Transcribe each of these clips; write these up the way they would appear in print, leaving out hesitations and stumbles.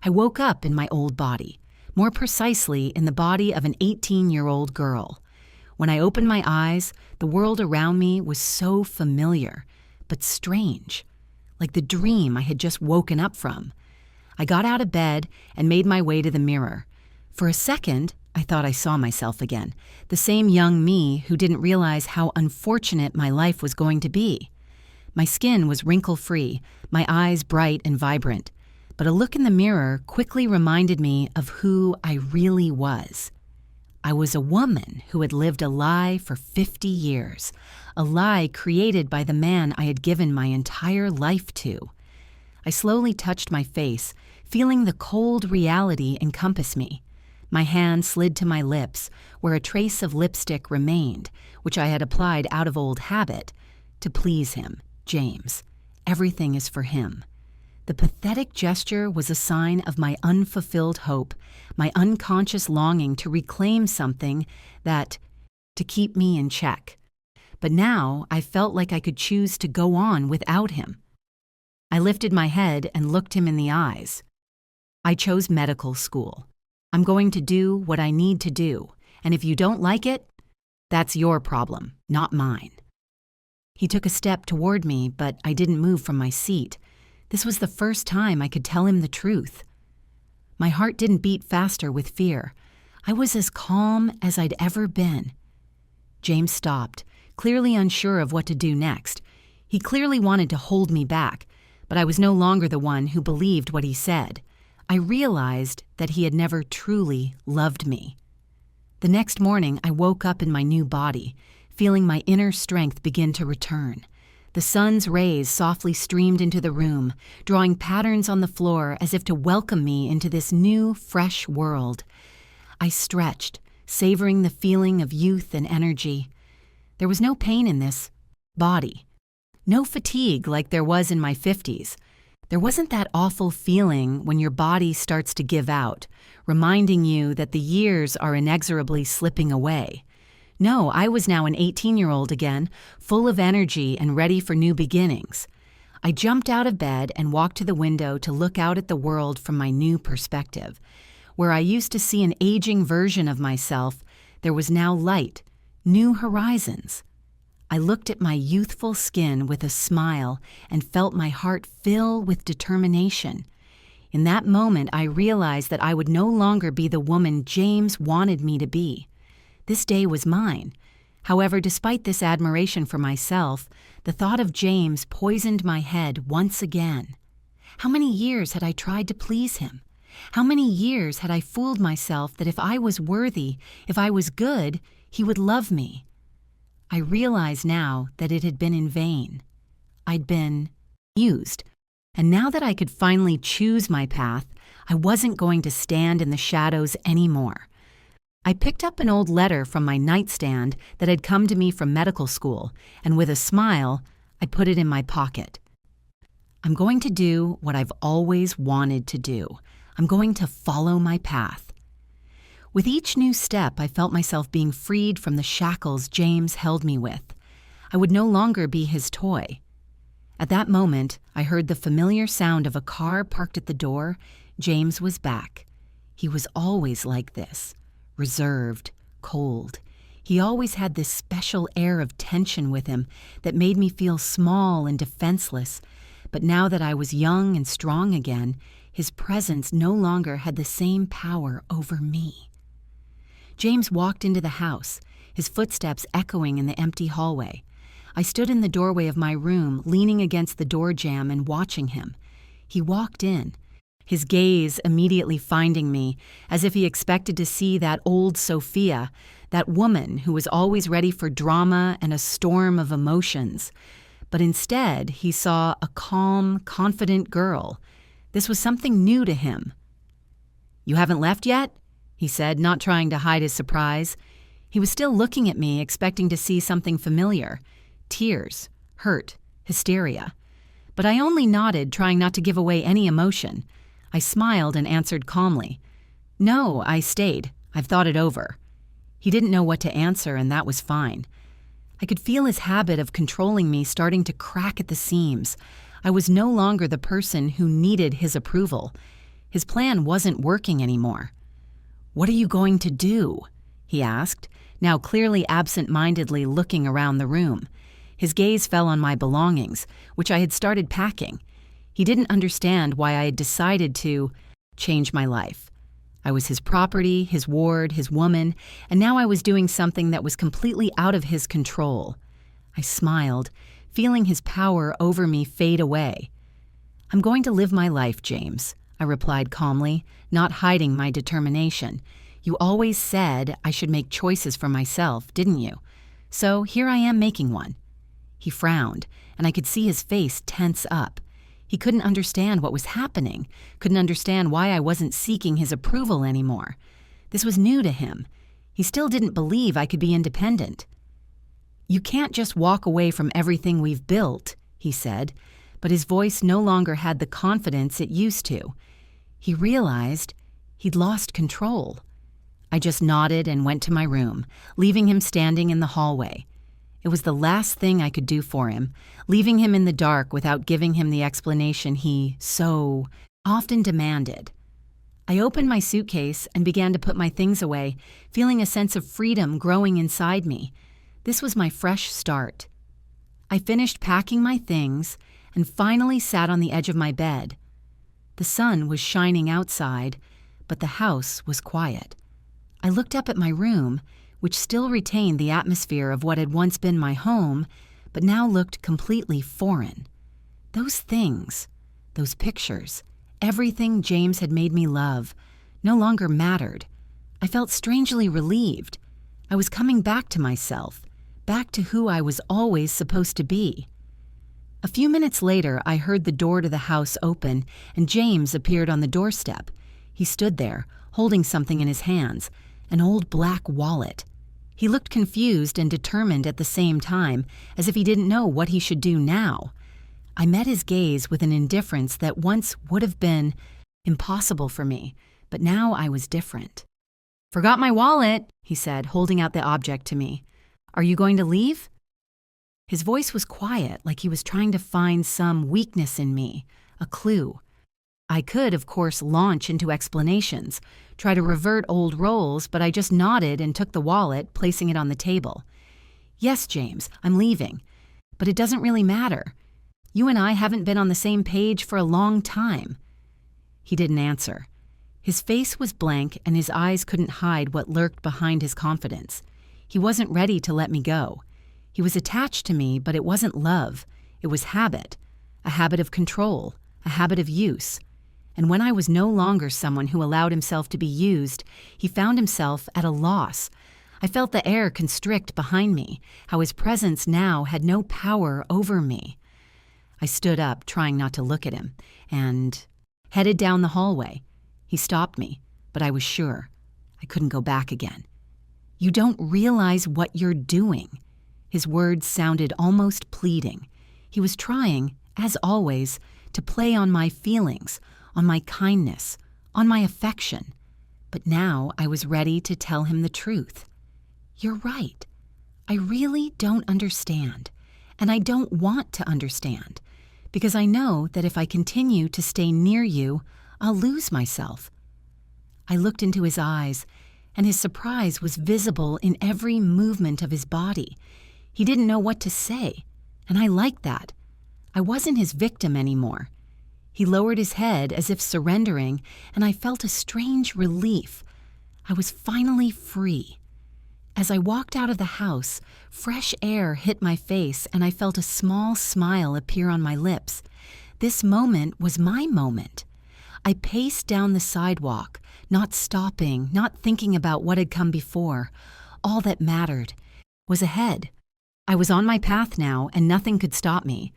I woke up in my old body, more precisely in the body of an 18-year-old girl. When I opened my eyes, the world around me was so familiar, but strange, like the dream I had just woken up from. I got out of bed and made my way to the mirror. For a second, I thought I saw myself again, the same young me who didn't realize how unfortunate my life was going to be. My skin was wrinkle-free, my eyes bright and vibrant, but a look in the mirror quickly reminded me of who I really was. I was a woman who had lived a lie for 50 years, a lie created by the man I had given my entire life to. I slowly touched my face, feeling the cold reality encompass me. My hand slid to my lips, where a trace of lipstick remained, which I had applied out of old habit, to please him, James. Everything is for him. The pathetic gesture was a sign of my unfulfilled hope, my unconscious longing to reclaim something to keep me in check. But now I felt like I could choose to go on without him. I lifted my head and looked him in the eyes. I chose medical school. I'm going to do what I need to do, and if you don't like it, that's your problem, not mine. He took a step toward me, but I didn't move from my seat. This was the first time I could tell him the truth. My heart didn't beat faster with fear. I was as calm as I'd ever been. James stopped, clearly unsure of what to do next. He clearly wanted to hold me back, but I was no longer the one who believed what he said. I realized that he had never truly loved me. The next morning, I woke up in my new body, feeling my inner strength begin to return. The sun's rays softly streamed into the room, drawing patterns on the floor as if to welcome me into this new, fresh world. I stretched, savoring the feeling of youth and energy. There was no pain in this body, no fatigue like there was in my 50s. There wasn't that awful feeling when your body starts to give out, reminding you that the years are inexorably slipping away. No, I was now an 18-year-old again, full of energy and ready for new beginnings. I jumped out of bed and walked to the window to look out at the world from my new perspective. Where I used to see an aging version of myself, there was now light, new horizons. I looked at my youthful skin with a smile and felt my heart fill with determination. In that moment, I realized that I would no longer be the woman James wanted me to be. This day was mine. However, despite this admiration for myself, the thought of James poisoned my head once again. How many years had I tried to please him? How many years had I fooled myself that if I was worthy, if I was good, he would love me? I realize now that it had been in vain. I'd been used. And now that I could finally choose my path, I wasn't going to stand in the shadows anymore. I picked up an old letter from my nightstand that had come to me from medical school, and with a smile, I put it in my pocket. I'm going to do what I've always wanted to do. I'm going to follow my path. With each new step, I felt myself being freed from the shackles James held me with. I would no longer be his toy. At that moment, I heard the familiar sound of a car parked at the door. James was back. He was always like this, reserved, cold. He always had this special air of tension with him that made me feel small and defenseless. But now that I was young and strong again, his presence no longer had the same power over me. James walked into the house, his footsteps echoing in the empty hallway. I stood in the doorway of my room, leaning against the door jamb and watching him. He walked in, his gaze immediately finding me, as if he expected to see that old Sophia, that woman who was always ready for drama and a storm of emotions. But instead, he saw a calm, confident girl. This was something new to him. "You haven't left yet?" he said, not trying to hide his surprise. He was still looking at me, expecting to see something familiar. Tears, hurt, hysteria. But I only nodded, trying not to give away any emotion. I smiled and answered calmly, "No, I stayed. I've thought it over." He didn't know what to answer, and that was fine. I could feel his habit of controlling me starting to crack at the seams. I was no longer the person who needed his approval. His plan wasn't working anymore. "What are you going to do?" he asked, now clearly absent-mindedly looking around the room. His gaze fell on my belongings, which I had started packing. He didn't understand why I had decided to change my life. I was his property, his ward, his woman, and now I was doing something that was completely out of his control. I smiled, feeling his power over me fade away. "I'm going to live my life, James," I replied calmly, not hiding my determination. "You always said I should make choices for myself, didn't you? So here I am making one." He frowned, and I could see his face tense up. He couldn't understand what was happening, couldn't understand why I wasn't seeking his approval anymore. This was new to him. He still didn't believe I could be independent. "You can't just walk away from everything we've built," he said, but his voice no longer had the confidence it used to. He realized he'd lost control. I just nodded and went to my room, leaving him standing in the hallway. It was the last thing I could do for him, leaving him in the dark without giving him the explanation he so often demanded. I opened my suitcase and began to put my things away, feeling a sense of freedom growing inside me. This was my fresh start. I finished packing my things and finally sat on the edge of my bed. The sun was shining outside, but the house was quiet. I looked up at my room, which still retained the atmosphere of what had once been my home, but now looked completely foreign. Those things, those pictures, everything James had made me love, no longer mattered. I felt strangely relieved. I was coming back to myself, back to who I was always supposed to be. A few minutes later, I heard the door to the house open, and James appeared on the doorstep. He stood there, holding something in his hands, an old black wallet. He looked confused and determined at the same time, as if he didn't know what he should do now. I met his gaze with an indifference that once would have been impossible for me, but now I was different. "Forgot my wallet," he said, holding out the object to me. "Are you going to leave?" His voice was quiet, like he was trying to find some weakness in me, a clue. I could, of course, launch into explanations, try to revert old roles, but I just nodded and took the wallet, placing it on the table. "Yes, James, I'm leaving. But it doesn't really matter. You and I haven't been on the same page for a long time." He didn't answer. His face was blank and his eyes couldn't hide what lurked behind his confidence. He wasn't ready to let me go. He was attached to me, but it wasn't love. It was habit, a habit of control, a habit of use. And when I was no longer someone who allowed himself to be used, he found himself at a loss. I felt the air constrict behind me, how his presence now had no power over me. I stood up, trying not to look at him, and headed down the hallway. He stopped me, but I was sure I couldn't go back again. "You don't realize what you're doing." His words sounded almost pleading. He was trying, as always, to play on my feelings, on my kindness, on my affection. But now I was ready to tell him the truth. "You're right. I really don't understand, and I don't want to understand, because I know that if I continue to stay near you, I'll lose myself." I looked into his eyes, and his surprise was visible in every movement of his body. He didn't know what to say, and I liked that. I wasn't his victim anymore. He lowered his head as if surrendering, and I felt a strange relief. I was finally free. As I walked out of the house, fresh air hit my face and I felt a small smile appear on my lips. This moment was my moment. I paced down the sidewalk, not stopping, not thinking about what had come before. All that mattered was ahead. I was on my path now, and nothing could stop me.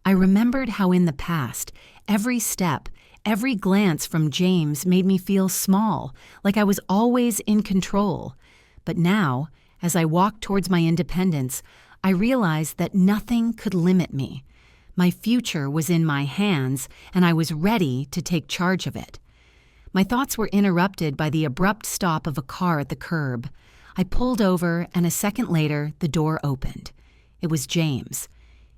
I remembered how in the past, every step, every glance from James made me feel small, like I was always in control. But now, as I walked towards my independence, I realized that nothing could limit me. My future was in my hands, and I was ready to take charge of it. My thoughts were interrupted by the abrupt stop of a car at the curb. I pulled over, and a second later, the door opened. It was James.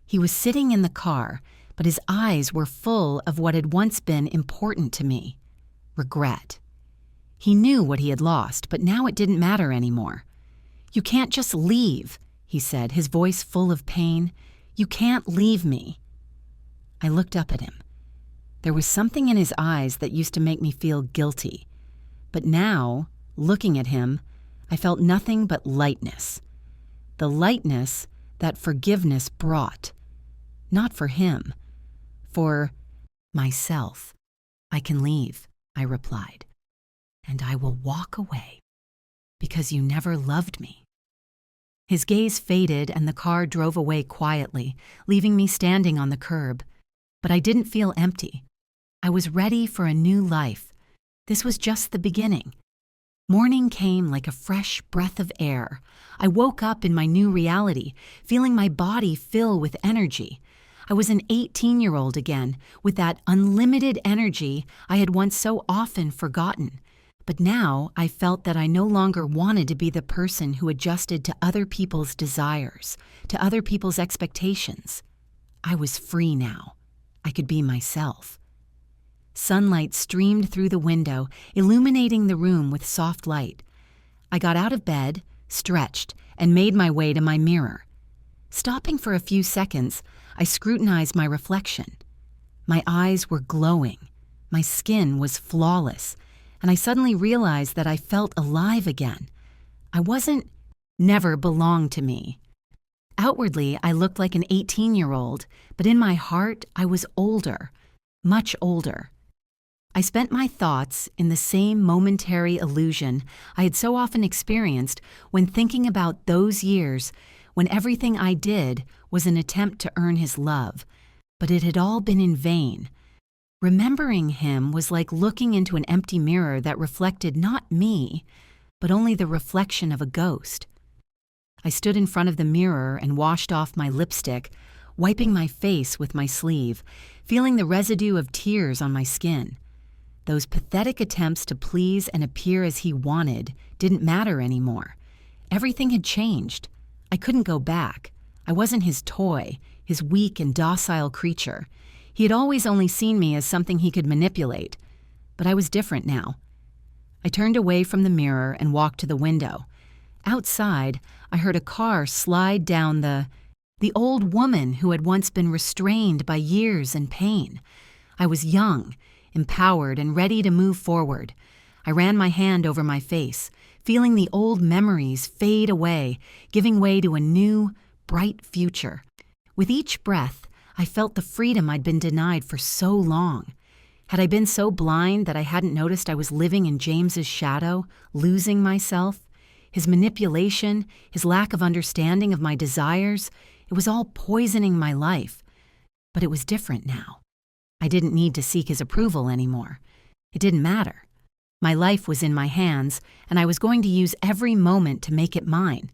He was sitting in the car, but his eyes were full of what had once been important to me: regret. He knew what he had lost, but now it didn't matter anymore. "You can't just leave," he said, his voice full of pain. "You can't leave me." I looked up at him. There was something in his eyes that used to make me feel guilty. But now, looking at him, I felt nothing but lightness. The lightness that forgiveness brought. Not for him, for myself. "I can leave," I replied, "and I will walk away because you never loved me." His gaze faded and the car drove away quietly, leaving me standing on the curb. But I didn't feel empty. I was ready for a new life. This was just the beginning. Morning came like a fresh breath of air. I woke up in my new reality, feeling my body fill with energy. I was an 18-year-old again, with that unlimited energy I had once so often forgotten. But now I felt that I no longer wanted to be the person who adjusted to other people's desires, to other people's expectations. I was free now. I could be myself. Sunlight streamed through the window, illuminating the room with soft light. I got out of bed, stretched, and made my way to my mirror. Stopping for a few seconds, I scrutinized my reflection. My eyes were glowing. My skin was flawless, and I suddenly realized that I felt alive again. I never belonged to me. Outwardly, I looked like an 18-year-old, but in my heart, I was older, much older. I spent my thoughts in the same momentary illusion I had so often experienced when thinking about those years when everything I did was an attempt to earn his love, but it had all been in vain. Remembering him was like looking into an empty mirror that reflected not me, but only the reflection of a ghost. I stood in front of the mirror and washed off my lipstick, wiping my face with my sleeve, feeling the residue of tears on my skin. Those pathetic attempts to please and appear as he wanted didn't matter anymore. Everything had changed. I couldn't go back. I wasn't his toy, his weak and docile creature. He had always only seen me as something he could manipulate. But I was different now. I turned away from the mirror and walked to the window. Outside, I heard a car slide down the old woman who had once been restrained by years and pain. I was young, empowered, and ready to move forward. I ran my hand over my face, feeling the old memories fade away, giving way to a new, bright future. With each breath, I felt the freedom I'd been denied for so long. Had I been so blind that I hadn't noticed I was living in James's shadow, losing myself? His manipulation, his lack of understanding of my desires, it was all poisoning my life. But it was different now. I didn't need to seek his approval anymore. It didn't matter. My life was in my hands, and I was going to use every moment to make it mine.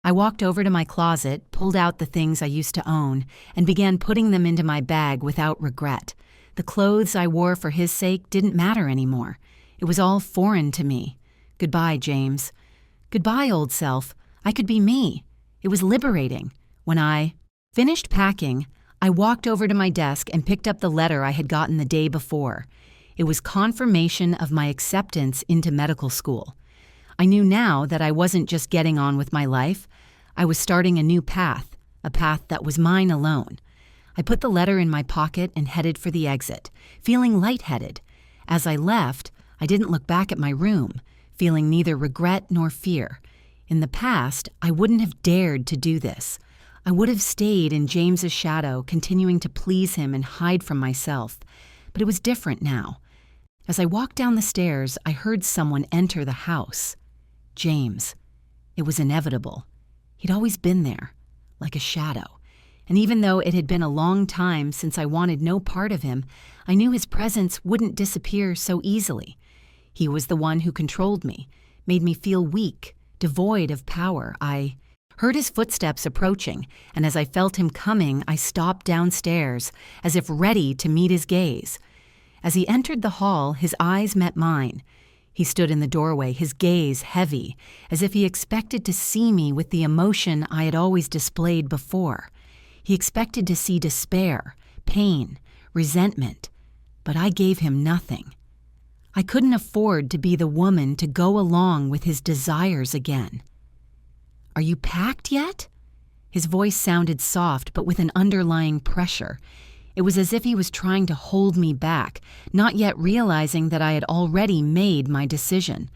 I walked over to my closet, pulled out the things I used to own, and began putting them into my bag without regret. The clothes I wore for his sake didn't matter anymore. It was all foreign to me. Goodbye, James. Goodbye, old self. I could be me. It was liberating. When I finished packing, I walked over to my desk and picked up the letter I had gotten the day before. It was confirmation of my acceptance into medical school. I knew now that I wasn't just getting on with my life. I was starting a new path, a path that was mine alone. I put the letter in my pocket and headed for the exit, feeling lightheaded. As I left, I didn't look back at my room, feeling neither regret nor fear. In the past, I wouldn't have dared to do this. I would have stayed in James's shadow, continuing to please him and hide from myself. But it was different now. As I walked down the stairs, I heard someone enter the house. James. It was inevitable. He'd always been there, like a shadow. And even though it had been a long time since I wanted no part of him, I knew his presence wouldn't disappear so easily. He was the one who controlled me, made me feel weak, devoid of power. I heard his footsteps approaching, and as I felt him coming, I stopped downstairs, as if ready to meet his gaze. As he entered the hall, his eyes met mine. He stood in the doorway, his gaze heavy, as if he expected to see me with the emotion I had always displayed before. He expected to see despair, pain, resentment, but I gave him nothing. I couldn't afford to be the woman to go along with his desires again. "Are you packed yet?" His voice sounded soft, but with an underlying pressure. It was as if he was trying to hold me back, not yet realizing that I had already made my decision.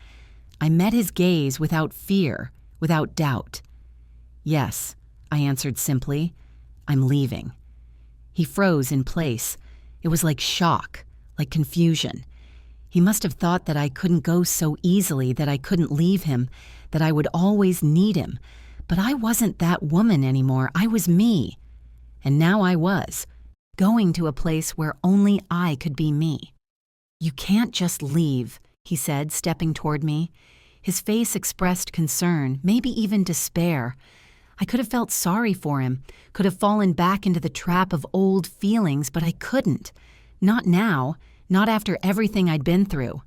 I met his gaze without fear, without doubt. "Yes," I answered simply. "I'm leaving." He froze in place. It was like shock, like confusion. He must have thought that I couldn't go so easily, that I couldn't leave him, that I would always need him. But I wasn't that woman anymore. I was me. And now I was, going to a place where only I could be me. "You can't just leave," he said, stepping toward me. His face expressed concern, maybe even despair. I could have felt sorry for him, could have fallen back into the trap of old feelings, but I couldn't. Not now, not after everything I'd been through.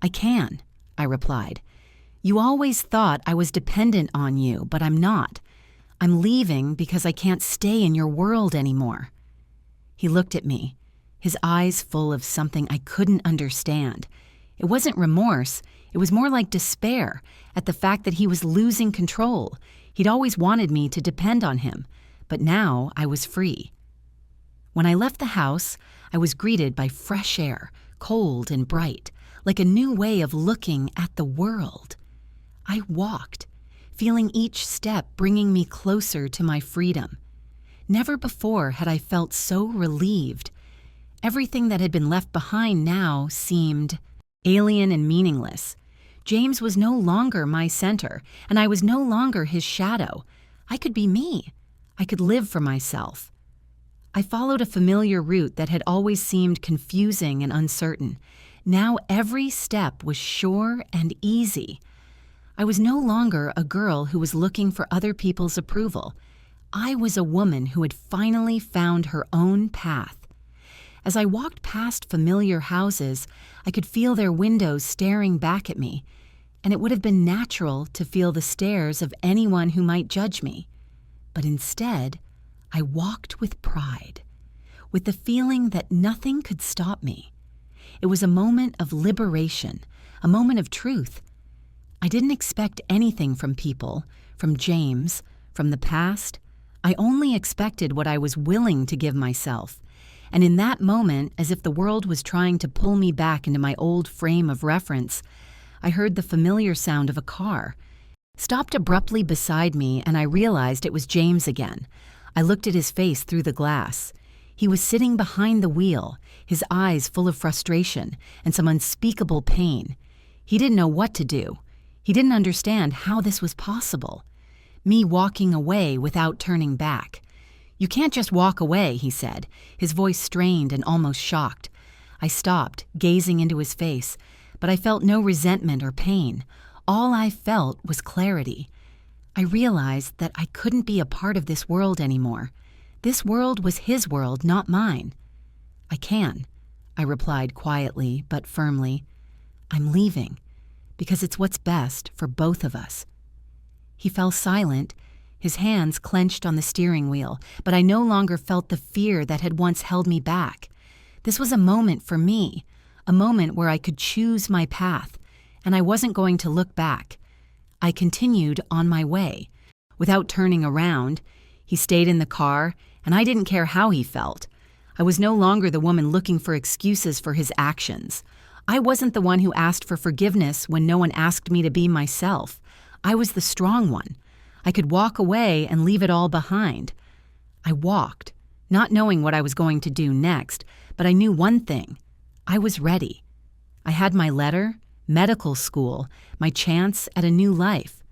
"I can," I replied. "You always thought I was dependent on you, but I'm not. I'm leaving because I can't stay in your world anymore." He looked at me, his eyes full of something I couldn't understand. It wasn't remorse, it was more like despair at the fact that he was losing control. He'd always wanted me to depend on him, but now I was free. When I left the house, I was greeted by fresh air, cold and bright, like a new way of looking at the world. I walked, feeling each step bringing me closer to my freedom. Never before had I felt so relieved. Everything that had been left behind now seemed alien and meaningless. James was no longer my center, and I was no longer his shadow. I could be me. I could live for myself. I followed a familiar route that had always seemed confusing and uncertain. Now every step was sure and easy. I was no longer a girl who was looking for other people's approval. I was a woman who had finally found her own path. As I walked past familiar houses, I could feel their windows staring back at me, and it would have been natural to feel the stares of anyone who might judge me. But instead, I walked with pride, with the feeling that nothing could stop me. It was a moment of liberation, a moment of truth. I didn't expect anything from people, from James, from the past. I only expected what I was willing to give myself. And in that moment, as if the world was trying to pull me back into my old frame of reference, I heard the familiar sound of a car. Stopped abruptly beside me, and I realized it was James again. I looked at his face through the glass. He was sitting behind the wheel, his eyes full of frustration and some unspeakable pain. He didn't know what to do. He didn't understand how this was possible. Me walking away without turning back. "You can't just walk away," he said, his voice strained and almost shocked. I stopped, gazing into his face, but I felt no resentment or pain. All I felt was clarity. I realized that I couldn't be a part of this world anymore. This world was his world, not mine. "I can," I replied quietly but firmly. "I'm leaving, because it's what's best for both of us." He fell silent, his hands clenched on the steering wheel, but I no longer felt the fear that had once held me back. This was a moment for me, a moment where I could choose my path, and I wasn't going to look back. I continued on my way. Without turning around, he stayed in the car, and I didn't care how he felt. I was no longer the woman looking for excuses for his actions. I wasn't the one who asked for forgiveness when no one asked me to be myself. I was the strong one. I could walk away and leave it all behind. I walked, not knowing what I was going to do next, but I knew one thing. I was ready. I had my letter, medical school, my chance at a new life.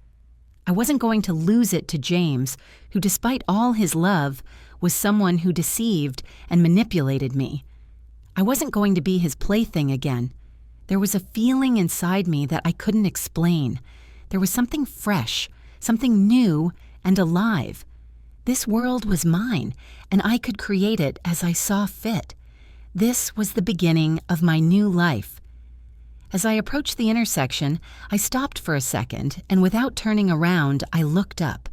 I wasn't going to lose it to James, who, despite all his love, was someone who deceived and manipulated me. I wasn't going to be his plaything again. There was a feeling inside me that I couldn't explain. There was something fresh, something new and alive. This world was mine, and I could create it as I saw fit. This was the beginning of my new life. As I approached the intersection, I stopped for a second, and without turning around, I looked up.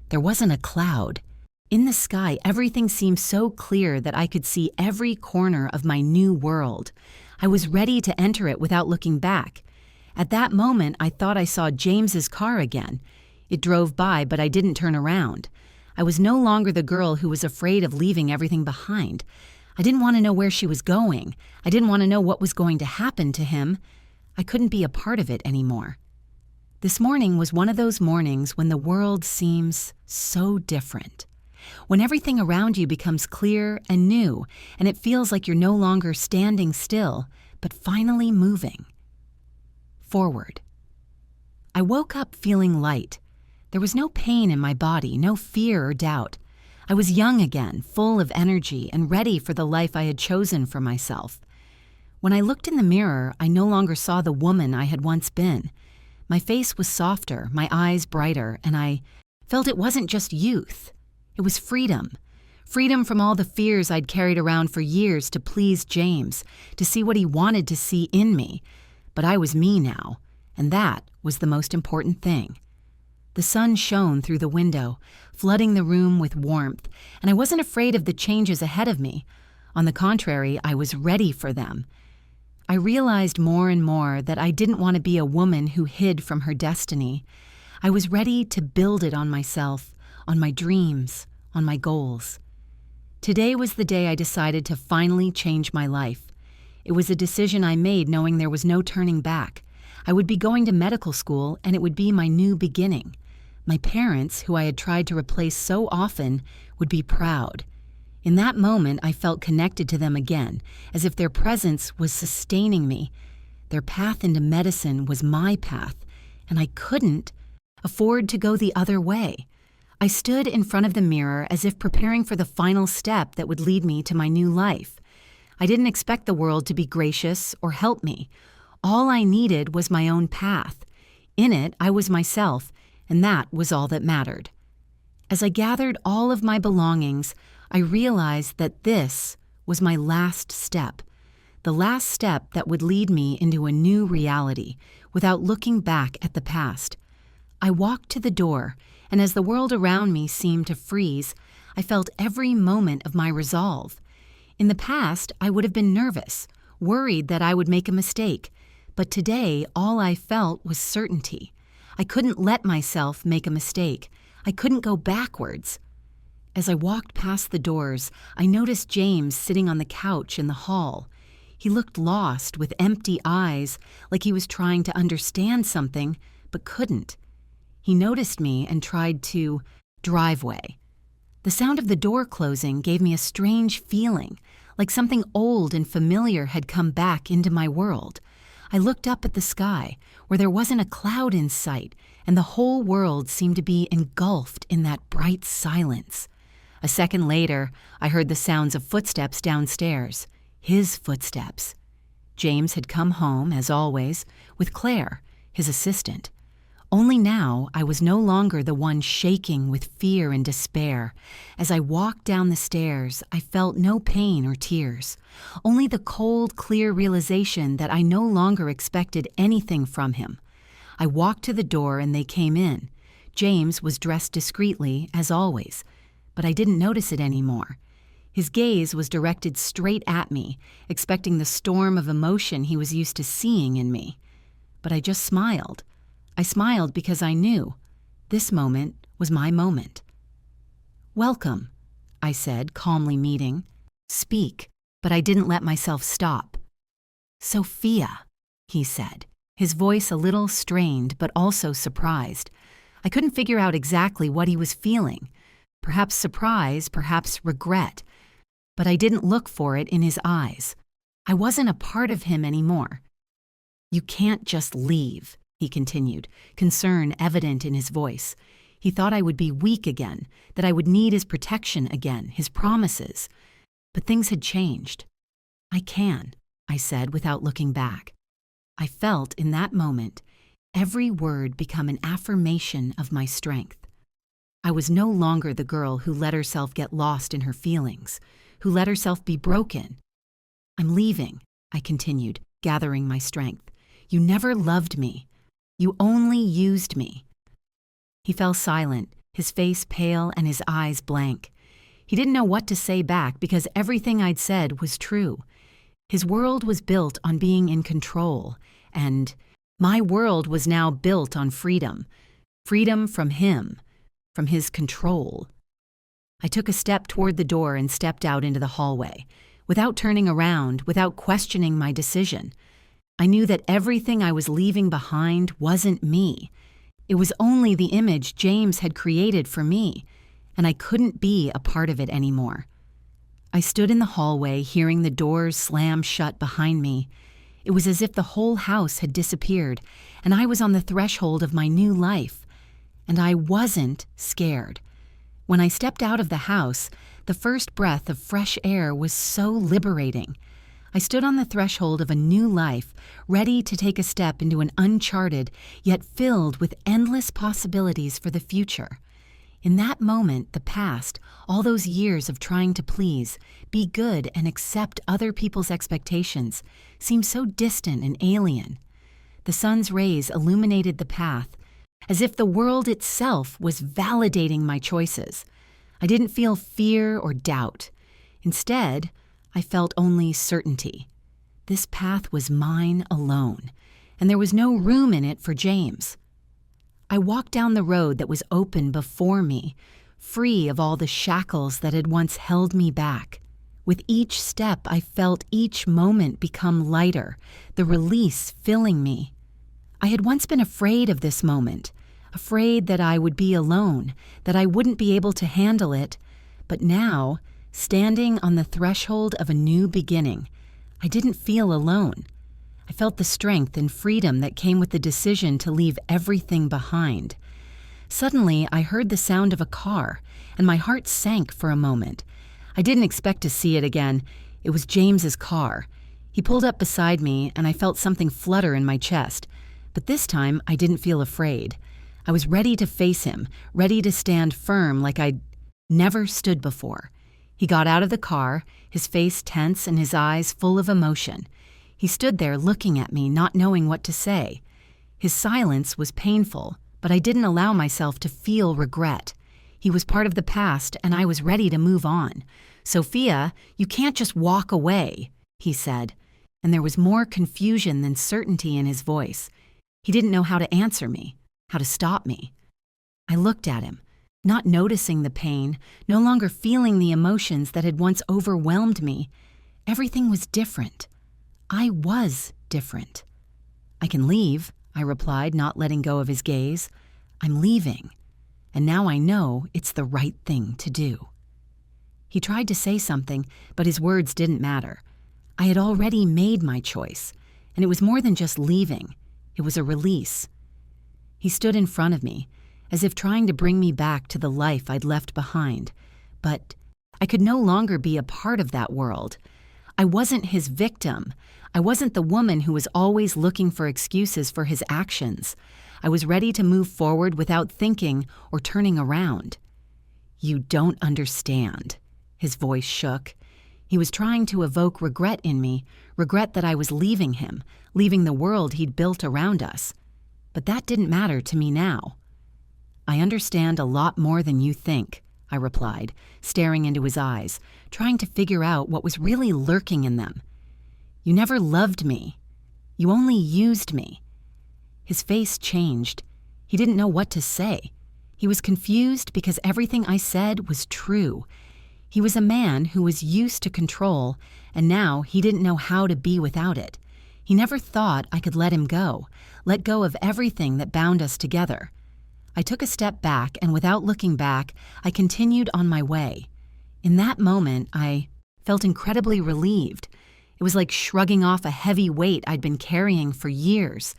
There wasn't a cloud. In the sky, everything seemed so clear that I could see every corner of my new world. I was ready to enter it without looking back. At that moment, I thought I saw James's car again. It drove by, but I didn't turn around. I was no longer the girl who was afraid of leaving everything behind. I didn't want to know where she was going. I didn't want to know what was going to happen to him. I couldn't be a part of it anymore. This morning was one of those mornings when the world seems so different. When everything around you becomes clear and new, and it feels like you're no longer standing still, but finally moving forward. I woke up feeling light. There was no pain in my body, no fear or doubt. I was young again, full of energy and ready for the life I had chosen for myself. When I looked in the mirror, I no longer saw the woman I had once been. My face was softer, my eyes brighter, and I felt it wasn't just youth. It was freedom. Freedom from all the fears I'd carried around for years to please James, to see what he wanted to see in me. But I was me now, and that was the most important thing. The sun shone through the window, flooding the room with warmth, and I wasn't afraid of the changes ahead of me. On the contrary, I was ready for them. I realized more and more that I didn't want to be a woman who hid from her destiny. I was ready to build it on myself, on my dreams, on my goals. Today was the day I decided to finally change my life. It was a decision I made knowing there was no turning back. I would be going to medical school, and it would be my new beginning. My parents, who I had tried to replace so often, would be proud. In that moment, I felt connected to them again, as if their presence was sustaining me. Their path into medicine was my path, and I couldn't afford to go the other way. I stood in front of the mirror as if preparing for the final step that would lead me to my new life. I didn't expect the world to be gracious or help me. All I needed was my own path. In it, I was myself, and that was all that mattered. As I gathered all of my belongings, I realized that this was my last step, the last step that would lead me into a new reality without looking back at the past. I walked to the door, and as the world around me seemed to freeze, I felt every moment of my resolve. In the past, I would have been nervous, worried that I would make a mistake, but today all I felt was certainty. I couldn't let myself make a mistake. I couldn't go backwards. As I walked past the doors, I noticed James sitting on the couch in the hall. He looked lost, with empty eyes, like he was trying to understand something, but couldn't. He noticed me and tried to drive away. The sound of the door closing gave me a strange feeling, like something old and familiar had come back into my world. I looked up at the sky, where there wasn't a cloud in sight, and the whole world seemed to be engulfed in that bright silence. A second later, I heard the sounds of footsteps downstairs. His footsteps. James had come home, as always, with Claire, his assistant. Only now I was no longer the one shaking with fear and despair. As I walked down the stairs, I felt no pain or tears, only the cold, clear realization that I no longer expected anything from him. I walked to the door and they came in. James was dressed discreetly, as always, but I didn't notice it anymore. His gaze was directed straight at me, expecting the storm of emotion he was used to seeing in me. But I just smiled. I smiled because I knew this moment was my moment. "Welcome," I said, calmly meeting. "Speak," but I didn't let myself stop. "Sophia," he said, his voice a little strained but also surprised. I couldn't figure out exactly what he was feeling. Perhaps surprise, perhaps regret. But I didn't look for it in his eyes. I wasn't a part of him anymore. "You can't just leave," he continued, concern evident in his voice. He thought I would be weak again, that I would need his protection again, his promises. But things had changed. "I can," I said without looking back. I felt in that moment every word become an affirmation of my strength. I was no longer the girl who let herself get lost in her feelings, who let herself be broken. "I'm leaving," I continued, gathering my strength. "You never loved me. You only used me." He fell silent, his face pale and his eyes blank. He didn't know what to say back because everything I'd said was true. His world was built on being in control, and my world was now built on freedom. Freedom from him, from his control. I took a step toward the door and stepped out into the hallway, without turning around, without questioning my decision. I knew that everything I was leaving behind wasn't me. It was only the image James had created for me, and I couldn't be a part of it anymore. I stood in the hallway, hearing the doors slam shut behind me. It was as if the whole house had disappeared, and I was on the threshold of my new life. And I wasn't scared. When I stepped out of the house, the first breath of fresh air was so liberating. I stood on the threshold of a new life, ready to take a step into an uncharted, yet filled with endless possibilities for the future. In that moment, the past, all those years of trying to please, be good and accept other people's expectations, seemed so distant and alien. The sun's rays illuminated the path, as if the world itself was validating my choices. I didn't feel fear or doubt. Instead, I felt only certainty. This path was mine alone, and there was no room in it for James. I walked down the road that was open before me, free of all the shackles that had once held me back. With each step, I felt each moment become lighter, the release filling me. I had once been afraid of this moment, afraid that I would be alone, that I wouldn't be able to handle it. But now, standing on the threshold of a new beginning, I didn't feel alone. I felt the strength and freedom that came with the decision to leave everything behind. Suddenly, I heard the sound of a car, and my heart sank for a moment. I didn't expect to see it again. It was James's car. He pulled up beside me, and I felt something flutter in my chest. But this time, I didn't feel afraid. I was ready to face him, ready to stand firm like I'd never stood before. He got out of the car, his face tense and his eyes full of emotion. He stood there looking at me, not knowing what to say. His silence was painful, but I didn't allow myself to feel regret. He was part of the past, and I was ready to move on. "Sophia, you can't just walk away," he said, and there was more confusion than certainty in his voice. He didn't know how to answer me, how to stop me. I looked at him, not noticing the pain, no longer feeling the emotions that had once overwhelmed me. Everything was different. I was different. "I can leave," I replied, not letting go of his gaze. "I'm leaving, and now I know it's the right thing to do." He tried to say something, but his words didn't matter. I had already made my choice, and it was more than just leaving. It was a release. He stood in front of me, as if trying to bring me back to the life I'd left behind. But I could no longer be a part of that world. I wasn't his victim. I wasn't the woman who was always looking for excuses for his actions. I was ready to move forward without thinking or turning around. "You don't understand." His voice shook. He was trying to evoke regret in me, regret that I was leaving him, leaving the world he'd built around us. But that didn't matter to me now. "I understand a lot more than you think," I replied, staring into his eyes, trying to figure out what was really lurking in them. "You never loved me. You only used me." His face changed. He didn't know what to say. He was confused because everything I said was true. He was a man who was used to control, and now he didn't know how to be without it. He never thought I could let him go, let go of everything that bound us together. I took a step back, and without looking back, I continued on my way. In that moment, I felt incredibly relieved. It was like shrugging off a heavy weight I'd been carrying for years.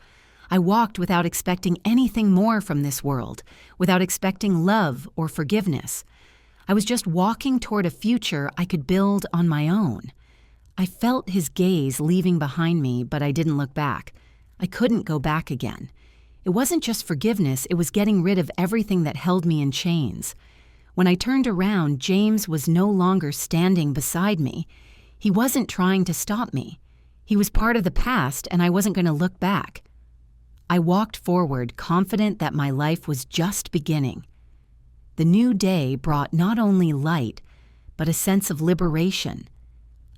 I walked without expecting anything more from this world, without expecting love or forgiveness. I was just walking toward a future I could build on my own. I felt his gaze leaving behind me, but I didn't look back. I couldn't go back again. It wasn't just forgiveness, it was getting rid of everything that held me in chains. When I turned around, James was no longer standing beside me. He wasn't trying to stop me. He was part of the past, and I wasn't going to look back. I walked forward, confident that my life was just beginning. The new day brought not only light, but a sense of liberation.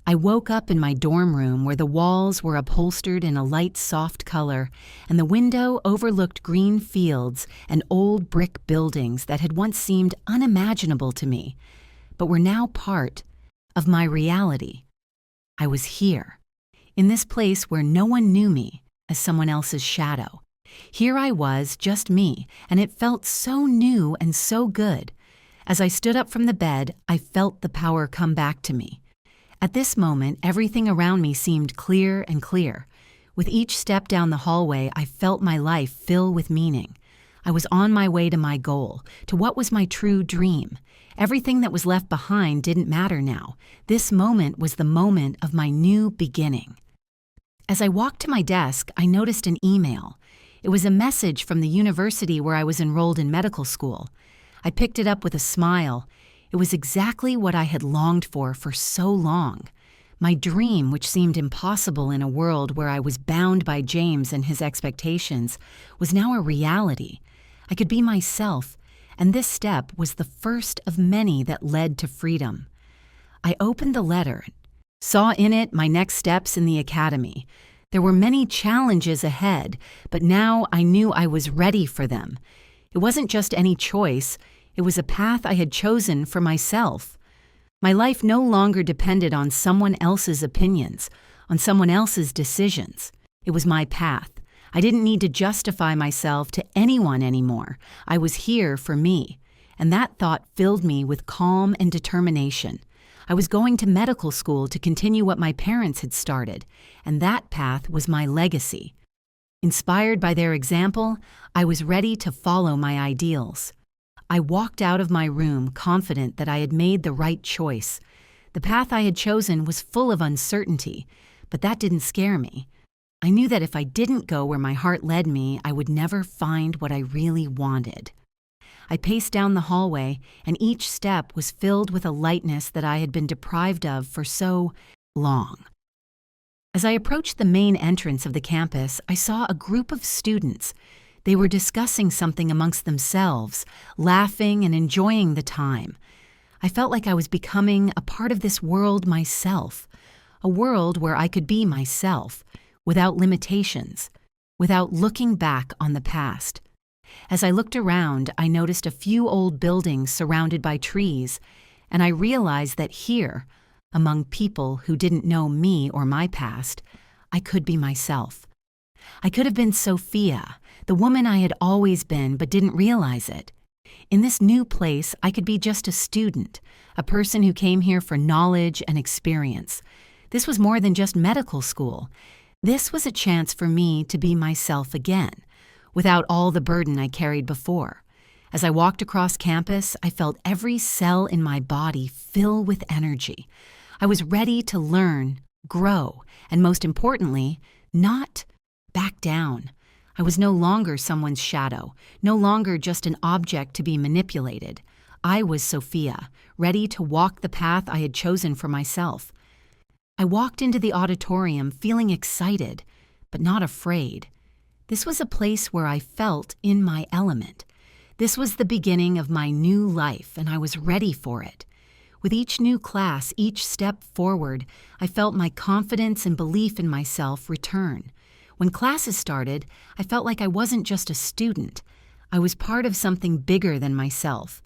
I woke up in my dorm room where the walls were upholstered in a light, soft color, and the window overlooked green fields and old brick buildings that had once seemed unimaginable to me, but were now part of my reality. I was here, in this place where no one knew me as someone else's shadow. Here I was, just me, and it felt so new and so good. As I stood up from the bed, I felt the power come back to me. At this moment, everything around me seemed clear and clear. With each step down the hallway, I felt my life fill with meaning. I was on my way to my goal, to what was my true dream. Everything that was left behind didn't matter now. This moment was the moment of my new beginning. As I walked to my desk, I noticed an email. It was a message from the university where I was enrolled in medical school. I picked it up with a smile. It was exactly what I had longed for so long. My dream, which seemed impossible in a world where I was bound by James and his expectations, was now a reality. I could be myself, and this step was the first of many that led to freedom. I opened the letter, saw in it my next steps in the academy. There were many challenges ahead, but now I knew I was ready for them. It wasn't just any choice. It was a path I had chosen for myself. My life no longer depended on someone else's opinions, on someone else's decisions. It was my path. I didn't need to justify myself to anyone anymore. I was here for me, and that thought filled me with calm and determination. I was going to medical school to continue what my parents had started, and that path was my legacy. Inspired by their example, I was ready to follow my ideals. I walked out of my room confident that I had made the right choice. The path I had chosen was full of uncertainty, but that didn't scare me. I knew that if I didn't go where my heart led me, I would never find what I really wanted. I paced down the hallway, and each step was filled with a lightness that I had been deprived of for so long. As I approached the main entrance of the campus, I saw a group of students. They were discussing something amongst themselves, laughing and enjoying the time. I felt like I was becoming a part of this world myself, a world where I could be myself, without limitations, without looking back on the past. As I looked around, I noticed a few old buildings surrounded by trees, and I realized that here, among people who didn't know me or my past, I could be myself. I could have been Sophia, the woman I had always been but didn't realize it. In this new place, I could be just a student, a person who came here for knowledge and experience. This was more than just medical school. This was a chance for me to be myself again, without all the burden I carried before. As I walked across campus, I felt every cell in my body fill with energy. I was ready to learn, grow, and most importantly, not back down. I was no longer someone's shadow, no longer just an object to be manipulated. I was Sophia, ready to walk the path I had chosen for myself. I walked into the auditorium feeling excited, but not afraid. This was a place where I felt in my element. This was the beginning of my new life, and I was ready for it. With each new class, each step forward, I felt my confidence and belief in myself return. When classes started, I felt like I wasn't just a student. I was part of something bigger than myself.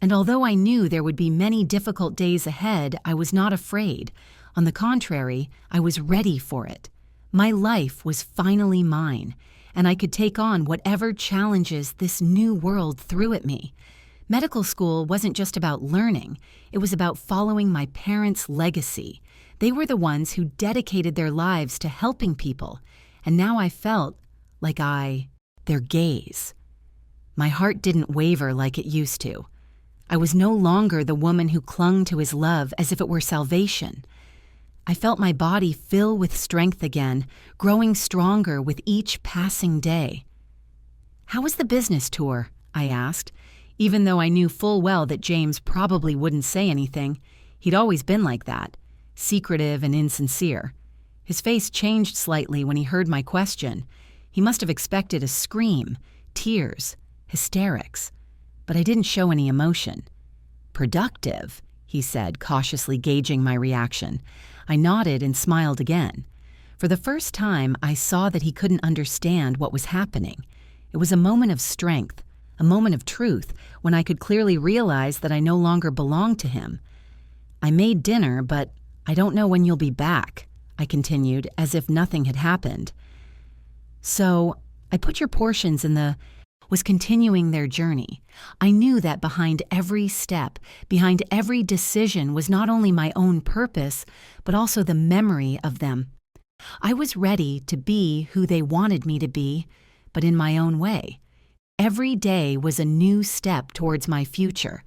And although I knew there would be many difficult days ahead, I was not afraid. On the contrary, I was ready for it. My life was finally mine, and I could take on whatever challenges this new world threw at me. Medical school wasn't just about learning. It was about following my parents' legacy. They were the ones who dedicated their lives to helping people. And now I felt like their gaze. My heart didn't waver like it used to. I was no longer the woman who clung to his love as if it were salvation. I felt my body fill with strength again, growing stronger with each passing day. "How was the business tour?" I asked, even though I knew full well that James probably wouldn't say anything. He'd always been like that, secretive and insincere. His face changed slightly when he heard my question. He must have expected a scream, tears, hysterics. But I didn't show any emotion. "Productive," he said, cautiously gauging my reaction. I nodded and smiled again. For the first time, I saw that he couldn't understand what was happening. It was a moment of strength, a moment of truth, when I could clearly realize that I no longer belonged to him. I made dinner, but I don't know when you'll be back, I continued, as if nothing had happened. So, I put your portions in the... was continuing their journey. I knew that behind every step, behind every decision was not only my own purpose, but also the memory of them. I was ready to be who they wanted me to be, but in my own way. Every day was a new step towards my future,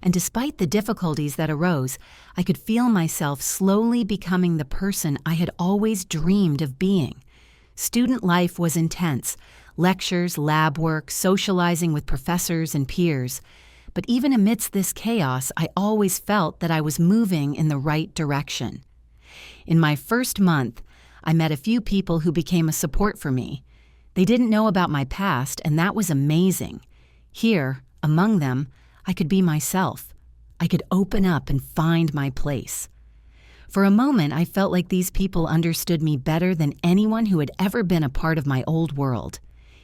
and despite the difficulties that arose, I could feel myself slowly becoming the person I had always dreamed of being. Student life was intense, lectures, lab work, socializing with professors and peers. But even amidst this chaos, I always felt that I was moving in the right direction. In my first month, I met a few people who became a support for me. They didn't know about my past, and that was amazing. Here, among them, I could be myself. I could open up and find my place. For a moment, I felt like these people understood me better than anyone who had ever been a part of my old world.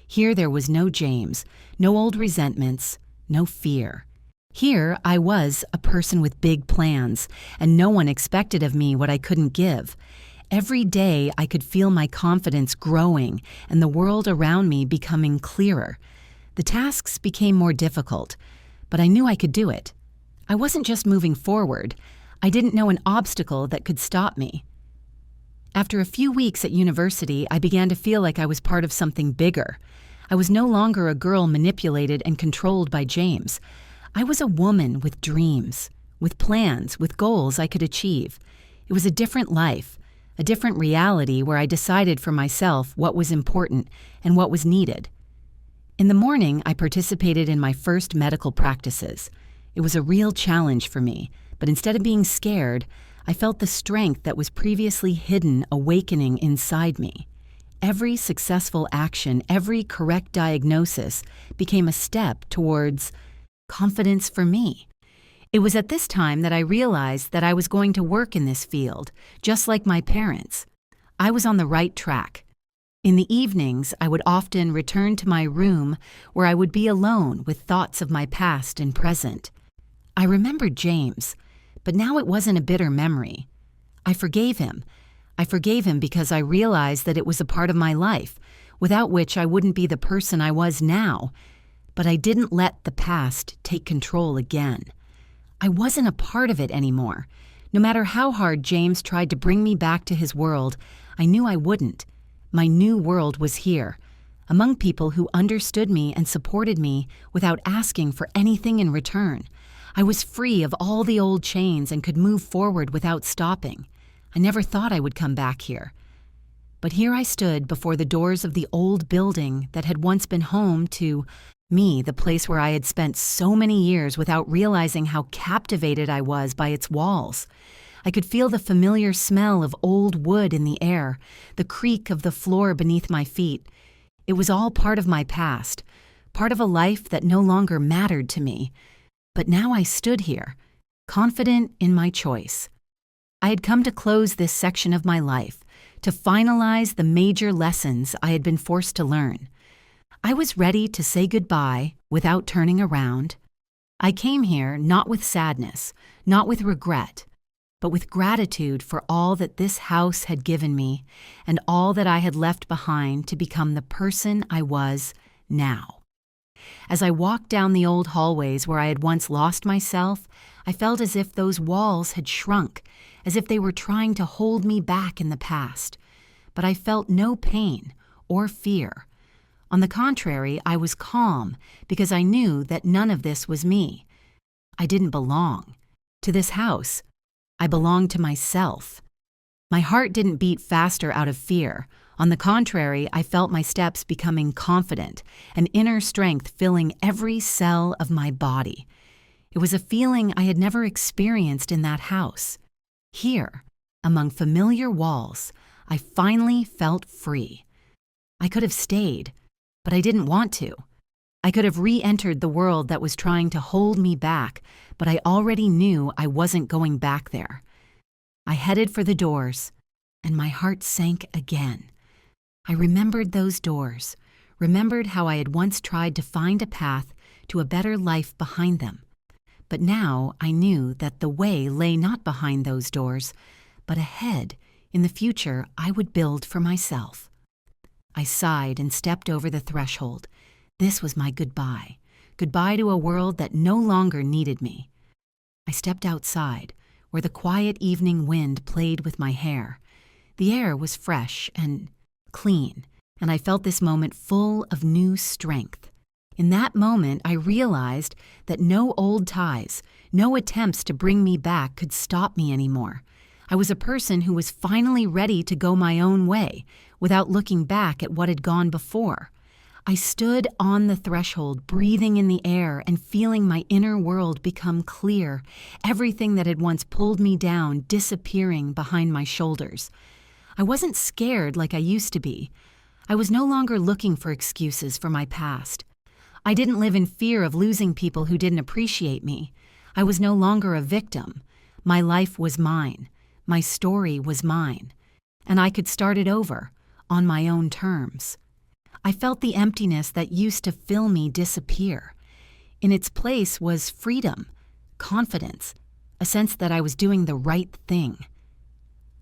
Here there was no James, no old resentments, no fear. Here I was a person with big plans, and no one expected of me what I couldn't give. Every day I could feel my confidence growing and the world around me becoming clearer. The tasks became more difficult, but I knew I could do it. I wasn't just moving forward. I didn't know an obstacle that could stop me. After a few weeks at university, I began to feel like I was part of something bigger. I was no longer a girl manipulated and controlled by James. I was a woman with dreams, with plans, with goals I could achieve. It was a different life, a different reality where I decided for myself what was important and what was needed. In the morning, I participated in my first medical practices. It was a real challenge for me, but instead of being scared, I felt the strength that was previously hidden awakening inside me. Every successful action, every correct diagnosis became a step towards confidence for me. It was at this time that I realized that I was going to work in this field, just like my parents. I was on the right track. In the evenings, I would often return to my room where I would be alone with thoughts of my past and present. I remembered James, but now it wasn't a bitter memory. I forgave him. I forgave him because I realized that it was a part of my life, without which I wouldn't be the person I was now. But I didn't let the past take control again. I wasn't a part of it anymore. No matter how hard James tried to bring me back to his world, I knew I wouldn't. My new world was here, among people who understood me and supported me without asking for anything in return. I was free of all the old chains and could move forward without stopping. I never thought I would come back here. But here I stood before the doors of the old building that had once been home to me, the place where I had spent so many years without realizing how captivated I was by its walls. I could feel the familiar smell of old wood in the air, the creak of the floor beneath my feet. It was all part of my past, part of a life that no longer mattered to me. But now I stood here, confident in my choice. I had come to close this section of my life, to finalize the major lessons I had been forced to learn. I was ready to say goodbye without turning around. I came here not with sadness, not with regret, but with gratitude for all that this house had given me and all that I had left behind to become the person I was now. As I walked down the old hallways where I had once lost myself, I felt as if those walls had shrunk, as if they were trying to hold me back in the past. But I felt no pain or fear. On the contrary, I was calm because I knew that none of this was me. I didn't belong to this house. I belonged to myself. My heart didn't beat faster out of fear. On the contrary, I felt my steps becoming confident, an inner strength filling every cell of my body. It was a feeling I had never experienced in that house. Here, among familiar walls, I finally felt free. I could have stayed, but I didn't want to. I could have re-entered the world that was trying to hold me back, but I already knew I wasn't going back there. I headed for the doors, and my heart sank again. I remembered those doors, remembered how I had once tried to find a path to a better life behind them. But now I knew that the way lay not behind those doors, but ahead, in the future I would build for myself. I sighed and stepped over the threshold. This was my goodbye. Goodbye to a world that no longer needed me. I stepped outside, where the quiet evening wind played with my hair. The air was fresh and clean, and I felt this moment full of new strength. In that moment, I realized that no old ties, no attempts to bring me back could stop me anymore. I was a person who was finally ready to go my own way, without looking back at what had gone before. I stood on the threshold, breathing in the air and feeling my inner world become clear, everything that had once pulled me down disappearing behind my shoulders. I wasn't scared like I used to be. I was no longer looking for excuses for my past. I didn't live in fear of losing people who didn't appreciate me. I was no longer a victim. My life was mine. My story was mine. And I could start it over, on my own terms. I felt the emptiness that used to fill me disappear. In its place was freedom, confidence, a sense that I was doing the right thing.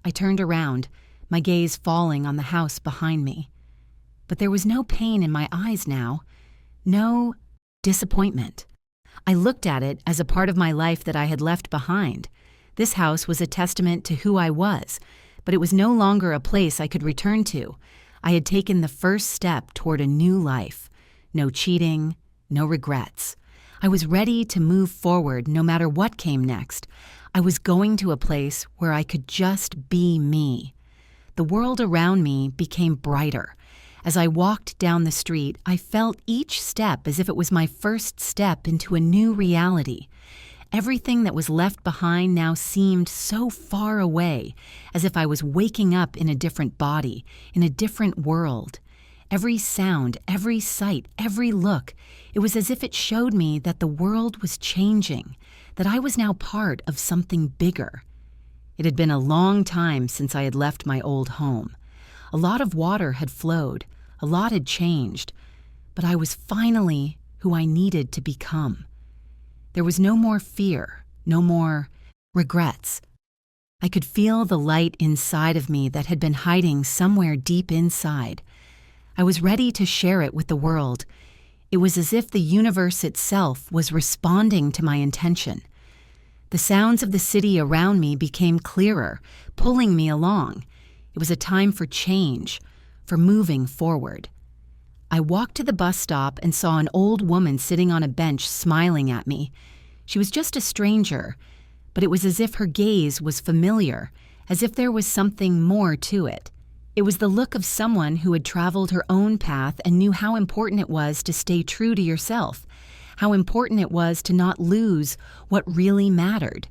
I turned around, my gaze falling on the house behind me. But there was no pain in my eyes now, no disappointment. I looked at it as a part of my life that I had left behind. This house was a testament to who I was, but it was no longer a place I could return to. I had taken the first step toward a new life. No cheating, no regrets. I was ready to move forward no matter what came next. I was going to a place where I could just be me. The world around me became brighter. As I walked down the street, I felt each step as if it was my first step into a new reality. Everything that was left behind now seemed so far away, as if I was waking up in a different body, in a different world. Every sound, every sight, every look, it was as if it showed me that the world was changing, that I was now part of something bigger. It had been a long time since I had left my old home. A lot of water had flowed, a lot had changed, but I was finally who I needed to become. There was no more fear, no more regrets. I could feel the light inside of me that had been hiding somewhere deep inside. I was ready to share it with the world. It was as if the universe itself was responding to my intention. The sounds of the city around me became clearer, pulling me along. It was a time for change, for moving forward. I walked to the bus stop and saw an old woman sitting on a bench smiling at me. She was just a stranger, but it was as if her gaze was familiar, as if there was something more to it. It was the look of someone who had traveled her own path and knew how important it was to stay true to yourself, how important it was to not lose what really mattered.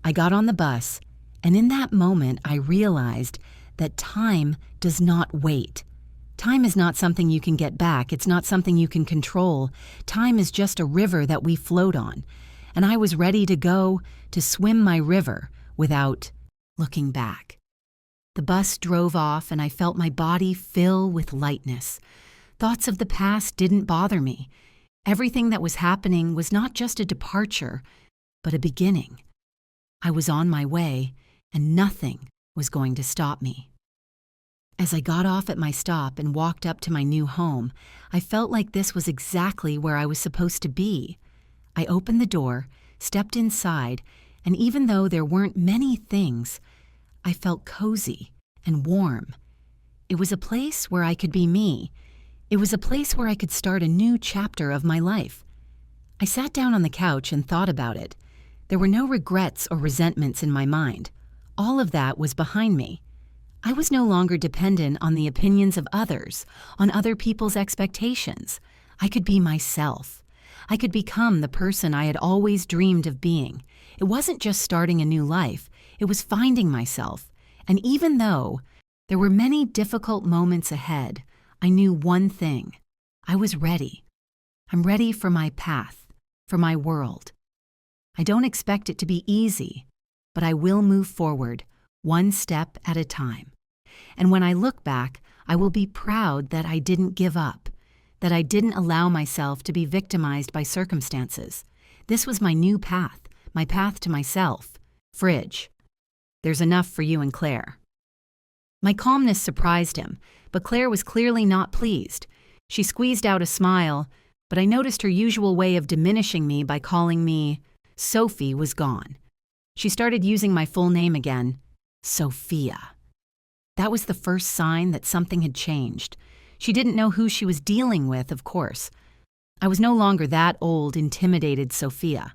I got on the bus, and in that moment I realized that time does not wait. Time is not something you can get back. It's not something you can control. Time is just a river that we float on. And I was ready to go to swim my river without looking back. The bus drove off and I felt my body fill with lightness. Thoughts of the past didn't bother me. Everything that was happening was not just a departure, but a beginning. I was on my way, and nothing was going to stop me. As I got off at my stop and walked up to my new home, I felt like this was exactly where I was supposed to be. I opened the door, stepped inside, and even though there weren't many things, I felt cozy and warm. It was a place where I could be me. It was a place where I could start a new chapter of my life. I sat down on the couch and thought about it. There were no regrets or resentments in my mind. All of that was behind me. I was no longer dependent on the opinions of others, on other people's expectations. I could be myself. I could become the person I had always dreamed of being. It wasn't just starting a new life, it was finding myself. And even though there were many difficult moments ahead, I knew one thing. I was ready. I'm ready for my path, for my world. I don't expect it to be easy, but I will move forward, one step at a time. And when I look back, I will be proud that I didn't give up, that I didn't allow myself to be victimized by circumstances. This was my new path, my path to myself. Fridge. There's enough for you and Claire. My calmness surprised him, but Claire was clearly not pleased. She squeezed out a smile, but I noticed her usual way of diminishing me by calling me Sophie was gone. She started using my full name again, Sophia. That was the first sign that something had changed. She didn't know who she was dealing with, of course. I was no longer that old, intimidated Sophia.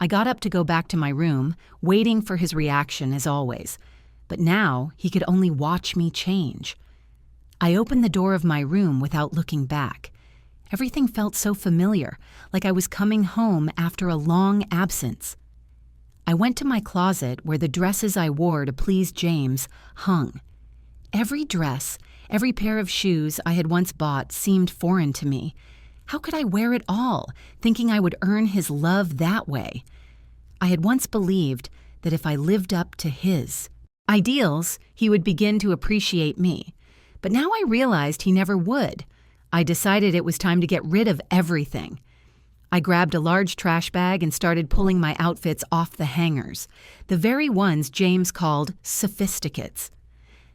I got up to go back to my room, waiting for his reaction as always. But now he could only watch me change. I opened the door of my room without looking back. Everything felt so familiar, like I was coming home after a long absence. I went to my closet where the dresses I wore to please James hung. Every dress, every pair of shoes I had once bought seemed foreign to me. How could I wear it all, thinking I would earn his love that way? I had once believed that if I lived up to his ideals, he would begin to appreciate me. But now I realized he never would. I decided it was time to get rid of everything. I grabbed a large trash bag and started pulling my outfits off the hangers, the very ones James called sophisticates.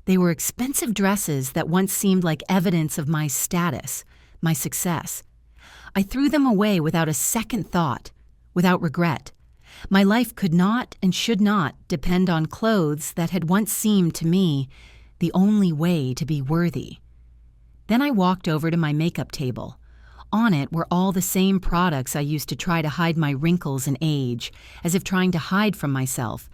They were expensive dresses that once seemed like evidence of my status, my success. I threw them away without a second thought, without regret. My life could not and should not depend on clothes that had once seemed to me the only way to be worthy. Then I walked over to my makeup table. On it were all the same products I used to try to hide my wrinkles and age, as if trying to hide from myself.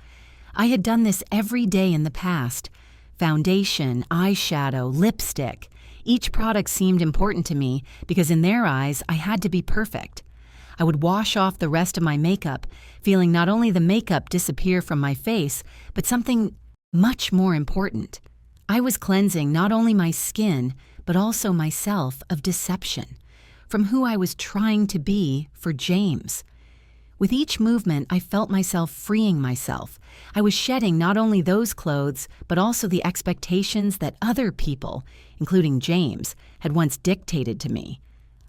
I had done this every day in the past. Foundation, eyeshadow, lipstick. Each product seemed important to me because in their eyes I had to be perfect. I would wash off the rest of my makeup, feeling not only the makeup disappear from my face, but something much more important. I was cleansing not only my skin, but also myself of deception, from who I was trying to be for James. With each movement, I felt myself freeing myself. I was shedding not only those clothes, but also the expectations that other people, including James, had once dictated to me.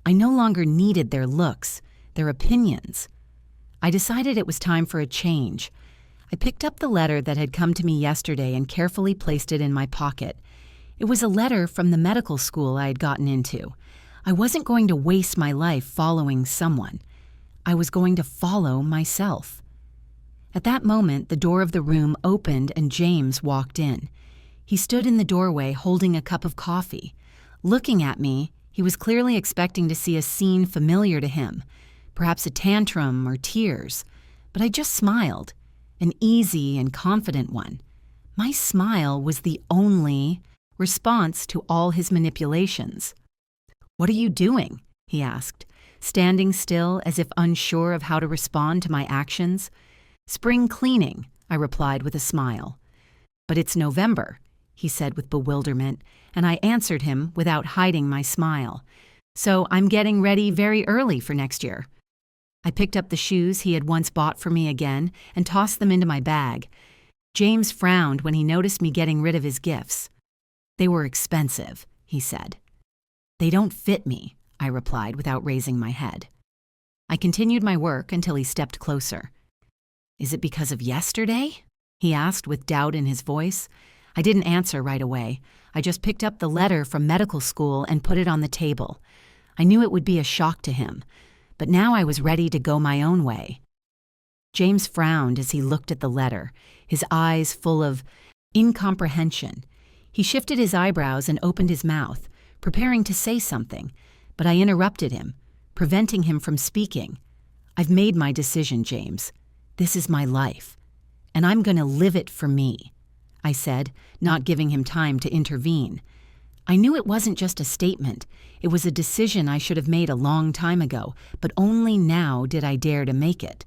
I no longer needed their looks, their opinions. I decided it was time for a change. I picked up the letter that had come to me yesterday and carefully placed it in my pocket. It was a letter from the medical school I had gotten into. I wasn't going to waste my life following someone. I was going to follow myself. At that moment, the door of the room opened and James walked in. He stood in the doorway holding a cup of coffee. Looking at me, he was clearly expecting to see a scene familiar to him, perhaps a tantrum or tears. But I just smiled, an easy and confident one. My smile was the only response to all his manipulations. "What are you doing?" he asked, standing still as if unsure of how to respond to my actions. "Spring cleaning," I replied with a smile. "But it's November," he said with bewilderment, and I answered him without hiding my smile. "So I'm getting ready very early for next year." I picked up the shoes he had once bought for me again and tossed them into my bag. James frowned when he noticed me getting rid of his gifts. "They were expensive," he said. "They don't fit me," I replied without raising my head. I continued my work until he stepped closer. "Is it because of yesterday?" he asked with doubt in his voice. I didn't answer right away. I just picked up the letter from medical school and put it on the table. I knew it would be a shock to him, but now I was ready to go my own way. James frowned as he looked at the letter, his eyes full of incomprehension. He shifted his eyebrows and opened his mouth, preparing to say something, but I interrupted him, preventing him from speaking. "I've made my decision, James. This is my life, and I'm going to live it for me," I said, not giving him time to intervene. I knew it wasn't just a statement. It was a decision I should have made a long time ago, but only now did I dare to make it.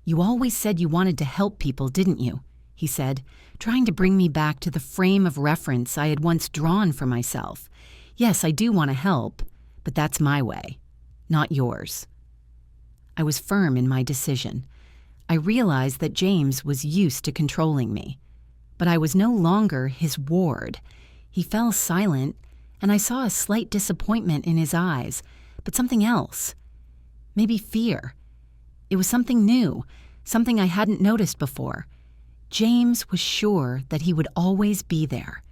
"You always said you wanted to help people, didn't you?" he said, trying to bring me back to the frame of reference I had once drawn for myself. "Yes, I do want to help, but that's my way, not yours." I was firm in my decision. I realized that James was used to controlling me. But I was no longer his ward. He fell silent, and I saw a slight disappointment in his eyes, but something else. Maybe fear. It was something new, something I hadn't noticed before. James was sure that he would always be there.